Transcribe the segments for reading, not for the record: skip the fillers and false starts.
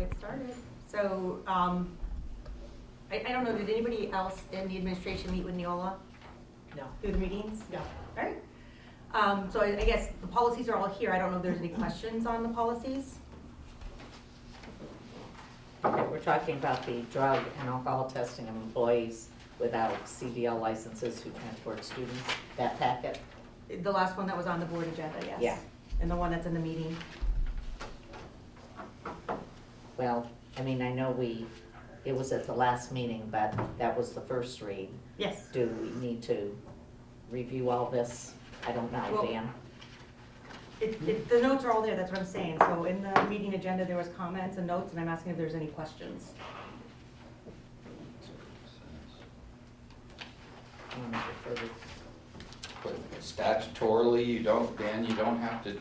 get started. So, I don't know, did anybody else in the administration meet with Neola No. through the meetings? No. All right. So I guess the policies are all here. I don't know if there's any questions on the policies. Okay, we're talking about the drug and alcohol testing of employees without CDL licenses who transport students, that packet? The last one that was on the board agenda, yes. Yeah. And the one that's in the meeting. Well, I mean, I know it was at the last meeting, but that was the first read. Yes. Do we need to review all this? I don't know, Well, Dan. The notes are all there, that's what I'm saying. So in the meeting agenda, there was comments and notes, and I'm asking if there's any questions. I wanna defer to- But statutorily, you don't have to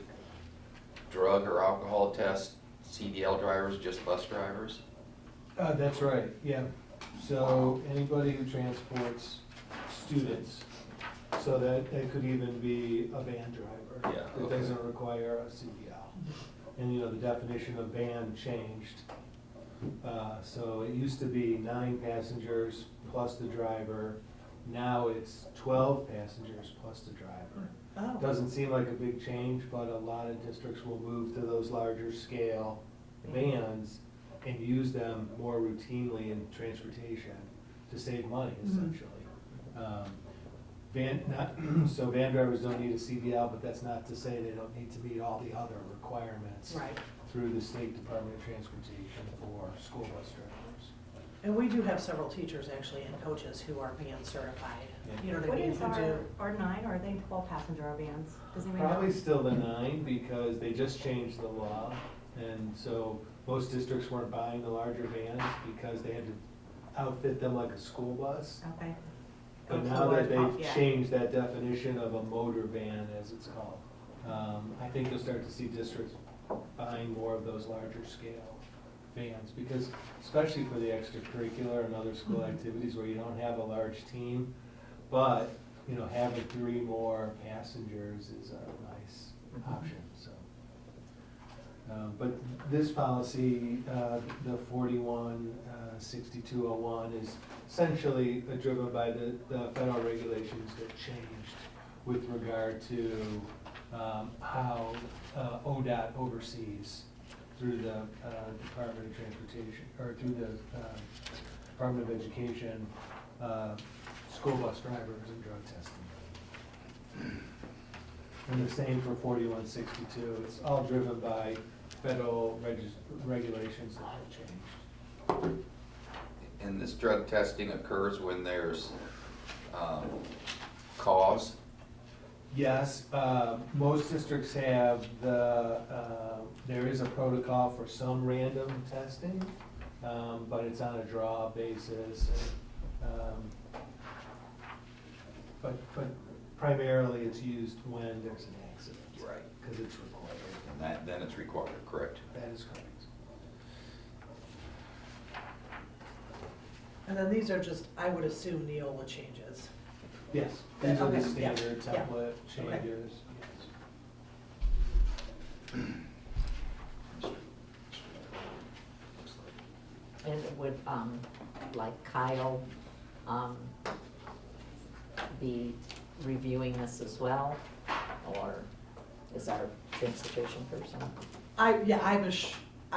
drug or alcohol test CDL drivers, just bus drivers? That's right, yeah. So anybody who transports students, so that it could even be a van driver. Yeah, It okay. doesn't require a CDL. And, the definition of van changed. So it used to be 9 passengers plus the driver. Now it's 12 passengers plus the driver. Oh. Doesn't seem like a big change, but a lot of districts will move to those larger scale vans and use them more routinely in transportation to save money essentially. So van drivers don't need a CDL, but that's not to say they don't need to meet all the other requirements Right. through the State Department of Transportation for school bus drivers. And we do have several teachers actually and coaches who are van certified. Yeah. You know what I What mean? is Who do. our 9, or are they 12 passenger vans? Does anybody know? Probably still the 9 because they just changed the law. And so most districts weren't buying the larger vans because they had to outfit them like a school bus. Okay. But Oh, now so that we're- they've yeah. changed that definition of a motor van, as it's called, I think you'll start to see districts buying more of those larger scale vans, because especially for the extracurricular and other school activities where you don't have a large team, but, having 3 more passengers is a nice option, so. But this policy, the 41-6201 is essentially driven by the federal regulations that changed with regard to how ODOT oversees through the Department of Transportation, or through the Department of Education, school bus drivers and drug testing. And the same for 4162, it's all driven by federal regulations that have changed. And this drug testing occurs when there's cause? Yes, most districts have there is a protocol for some random testing, but it's on a draw basis. But primarily it's used when there's an accident. Right. Because it's required. And then it's required, correct? That is correct. And then these are just, I would assume Neola changes. Yes, these are the Okay, yeah, standard yeah. template Okay. changes. Yes. And would, like Kyle, be reviewing this as well? Or is our transportation person? I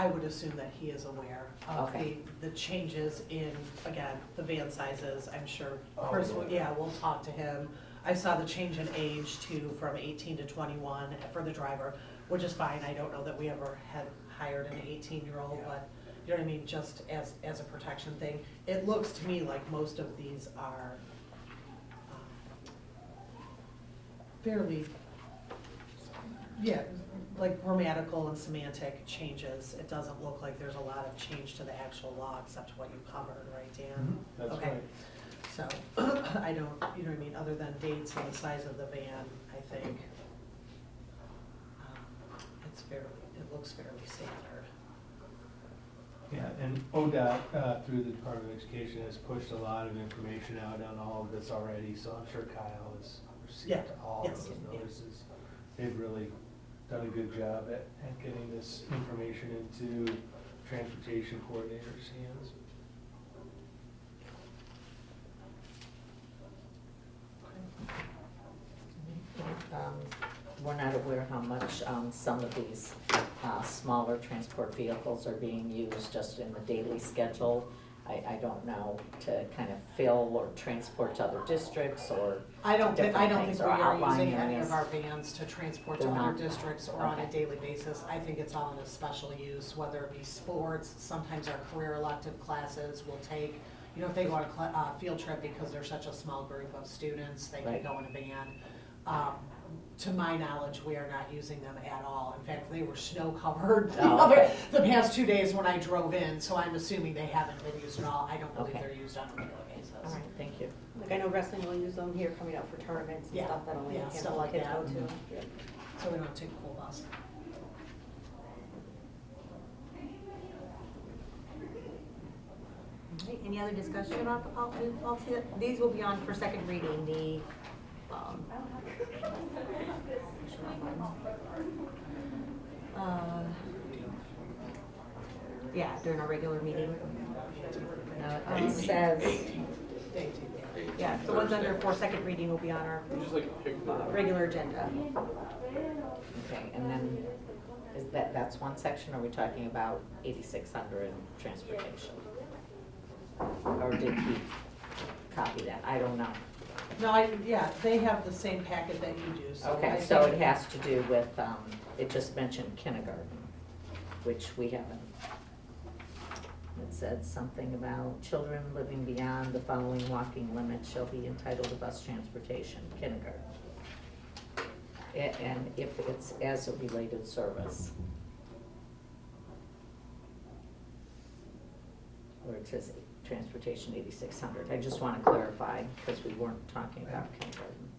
would assume that he is aware of Okay. the changes in, again, the van sizes, I'm sure. Oh, First, yeah. we'll talk to him. I saw the change in age too, from 18 to 21 for the driver, which is fine. I don't know that we ever had hired an 18-year-old, but, you know what I mean, just as a protection thing. It looks to me like most of these are fairly, yeah, like grammatical and semantic changes. It doesn't look like there's a lot of change to the actual law except what you covered, right, Dan? That's Okay. right. So, I don't, you know what I mean, other than dates and the size of the van, I think it looks fairly standard. Yeah, and ODOT, through the Department of Education, has pushed a lot of information out on all of this already, so I'm sure Kyle has Yeah, received all of yes, those yeah. notices. They've really done a good job at getting this information into transportation coordinator's hands. We're not aware how much some of these smaller transport vehicles are being used just in the daily schedule. I don't know, to kind of fill or transport to other districts or I don't think different we things, or are outlining using any areas. of our vans to transport to They're other not? districts or on a Okay. daily basis. I think it's all in a special use, whether it be sports, sometimes our career elective classes will take, you know, if they go on a field trip because they're such a small group of students, they can Right. go in a van. To my knowledge, we are not using them at all. In fact, they were snow covered Oh, okay. the past 2 days when I drove in, so I'm assuming they haven't been used at all. I don't believe Okay. they're used on a regular basis. All right, thank you. Like, I know wrestling will use them here coming out for tournaments and Yeah, stuff that only yeah, a stuff handful of like kids that. go to. Yeah. So we don't take a full bus. Alright, any other discussion about the new policy? These will be on for second reading, uh, yeah, during our regular meeting. Now, it says, Yeah, the ones under for second reading will be on our regular agenda. okay, and then, that's one section, are we talking about 8600 transportation? Or did he copy that? I don't know. No, yeah, they have the same packet that you do, so. Okay, I so think- it has to do with, it just mentioned kindergarten, which we haven't. It said something about children living beyond the following walking limits shall be entitled to bus transportation, kindergarten. And if it's as a related service. Or it says transportation 8600. I just want to clarify, because we weren't talking about kindergarten.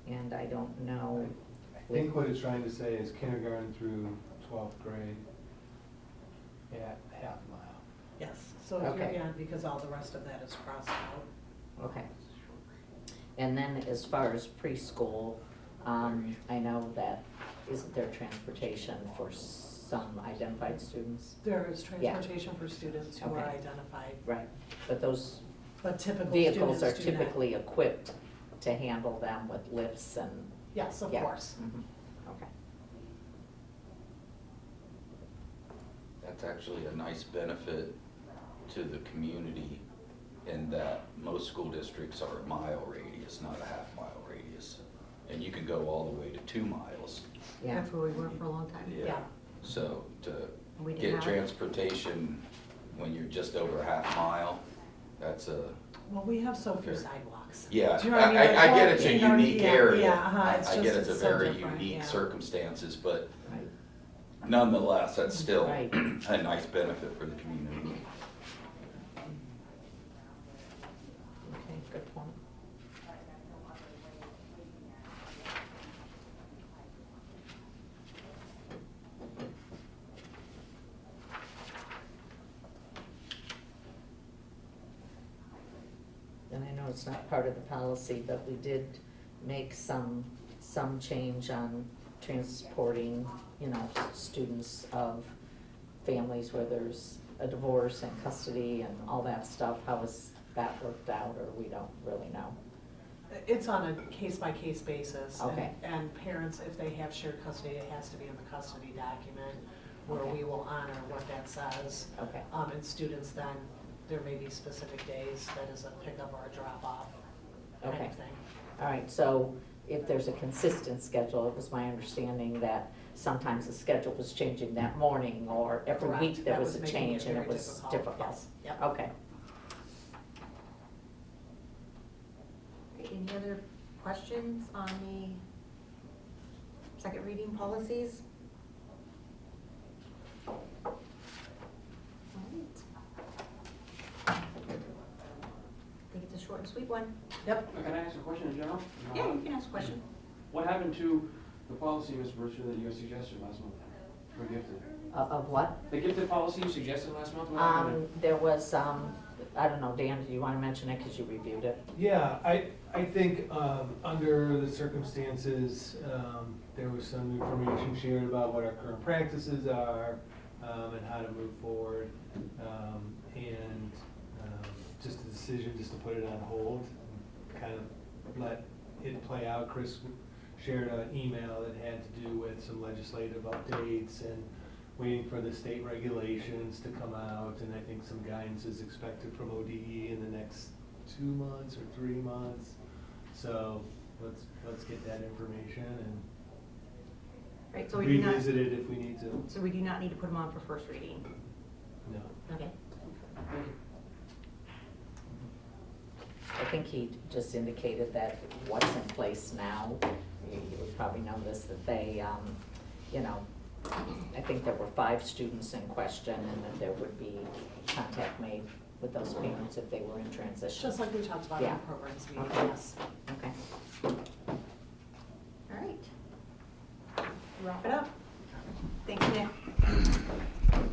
And I don't know. I think what it's trying to say is kindergarten through 12th grade at half mile. Yes, so if you're, Okay. yeah, because all the rest of that is crossed out. Okay. And then as far as preschool, I know that isn't there transportation for some identified students? There is Yeah. transportation for students who are Okay. identified, Right, but those but typical vehicles students are do not. typically equipped to handle them with lifts and, Yes, of yeah. course. Mhm. Okay. That's actually a nice benefit to the community in that most school districts are a mile radius, not a half mile radius. And you can go all the way to 2 miles. Yeah, That's where we were for a long time. Yeah. So to We didn't get have- transportation when you're just over a half mile, that's a, Well, we have so few Okay. sidewalks. yeah, Do you know what I mean? Like, I get well, it's a you know, unique yeah, area. yeah, uh-huh, it's I just- get it's a it's so very different, unique yeah. circumstances, but right, nonetheless, that's still Right. a nice benefit for the community. okay, good point. And I know it's not part of the policy, but we did make some change on transporting, students of families where there's a divorce and custody and all that stuff. How was that worked out, or we don't really know? It's on a case-by-case basis. and- Okay. And parents, if they have shared custody, it has to be in the custody document where Okay. we will honor what that says. Okay, And students then, there may be specific days that is a pickup or a drop-off kind Okay. of thing. all right, so if there's a consistent schedule, it was my understanding that sometimes the schedule was changing that morning, or every Correct. week there That was a making change and it very was difficult. Yes, yep. Okay. Okay, any other questions on the second reading policies? Alright. I think it's a short and sweet one. Yep. Can I ask a question in general? Yeah, you can ask a question. What happened to the policy, Ms. Bertram, that you had suggested last month for gifted? Of what? The gifted policy you suggested last month? What happened? There was, I don't know, Dan, do you want to mention it because you reviewed it? Yeah, I think under the circumstances there was some information shared about what our current practices are, and how to move forward. And just a decision just to put it on hold, and kind of let it play out. Chris shared an email that had to do with some legislative updates and waiting for the state regulations to come out, and I think some guidance is expected from ODE in the next 2 months or 3 months. So let's get that information and Right, so we do not, revisit it if we need to. so we do not need to put them on for first reading. No. Okay. I think he just indicated that what's in place now, you would probably know this, that they, you know, I think there were 5 students in question, and that there would be contact made with those parents if they were in transition. Just like we talked about in Yeah. the programs meeting, Okay. yes. Okay. All right. Wrap it up. Thanks, Nick.